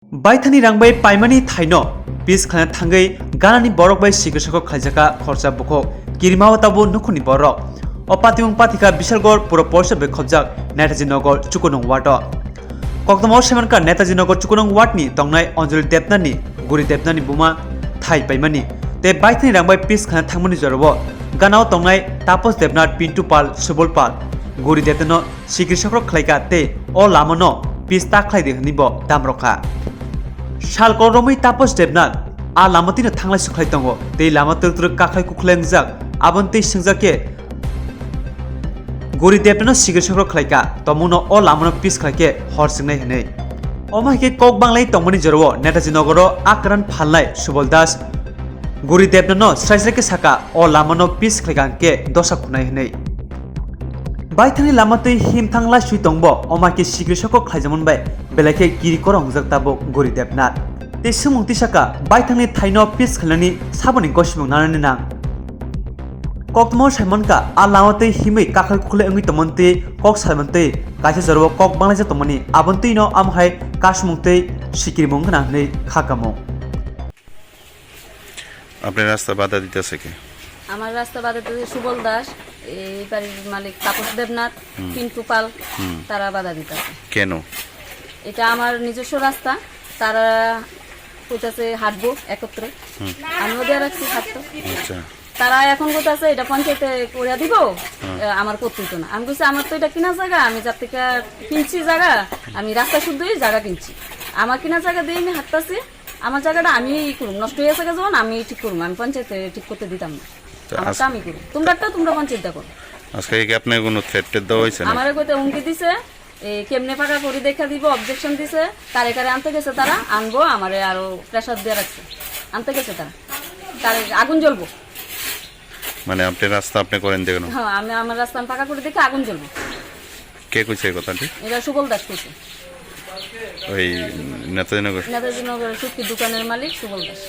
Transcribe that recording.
Baithani rangbai paimani thaino pis khana thangai ganani borok bai Sikri soko Khaijakha khorcha bukho kirimao tabo nukhuni borok opatimung patika bishalgor puro porsa be khobjak Netaji Nagar Chukonong wato kokdamo semanka Netaji Nagar Chukonong watni tongnai Anjali Debnani Guri Debnani buma thai paimani te Baithani rangbai pis khana thangmani jorobo ganao tongnai Tapos Debnat Pintu Pal Subol Pal Guri Debnano Sikri soko Khlaika te o lamano pis ta khlaide hnibo damrokha Shalkor Romai Tapos Debnat a Lamatina Tangla Sukhaitongo te Lamatur Kakai Kuklengzak Abonte Singjake Guri Debnano Sikri soko Khlaika Tomuno o lamano pis khlaike horsingnai hnei Omahike Kok Banglai Tongmani Jorwo Netaji Nagaro Akran Phalnai Subol Das Guri Debnano Sraisrake Saka o lamano pis khlaikanke dosa khunai hnei Baithani lamatui himthangla suitongbo omake Sikri soko khlaijamun bai belake giri korong jaktabo Guri Debnat te sumungti saka Baithani thaino pis khlani saboni gosmung nanani nang kokmo saimonka a lamatui himei kakhal kukhle angui tomonte kok salmonte kaise jorbo kok banglaja tomani abontui no amhai kasmungte Sikri mungna nei khakamo আপনার রাস্তা বাধা দিতেছে কে আমার রাস্তা বাধা দিতেছে সুবল দাস এই বাড়ির মালিক তাপস দেবনাথ পিন্টু পাল তারা বাধা দিতেছে কেন এটা আমার নিজস্ব রাস্তা তারা কইতাছে হাঁটবো একত্রে আমিও দেয়া রাখছি হাঁটতো আচ্ছা তারা এখন কইতাছে এটা পঞ্চায়েতে করে দিব আমার কর্তৃত্ব না আমি কইছি আমার তো এটা কিনা জায়গা আমি যার থেকে কিনছি জায়গা আমি রাস্তা শুদ্ধই জায়গা কিনছি আমার কিনা জায়গা দিয়ে আমি হাঁটতাছি আমার জায়গাটা আমি করুম নষ্ট হয়ে গেছে যখন আমি ঠিক করুম আমি পঞ্চায়েতে ঠিক করতে দিতাম না আমারটা আমি করুম তোমরাটা তোমরা পঞ্চায়েতটা করো আজকে কি আপনার কোনো থ্রেট দেওয়া হয়েছে না আমারে কইতে হুমকি দিছে কেমনে পাকা করে দেখা দিব অবজেকশন দিছে কারে কারে আনতে গেছে তারা আনবো আমারে আরো প্রেসার দিয়ে রাখছে আনতে গেছে তারা তার আগুন জ্বলবো মানে আপনি রাস্তা আপনি করেন দেখুন হ্যাঁ আমি আমার রাস্তা পাকা করে দেখে আগুন জ্বলবো কে কইছে এই কথাটি এটা সুবল দাস কইছে ওই নেতাজি নগর নেতাজি নগরের সুটকি দোকানের মালিক সুবল দাস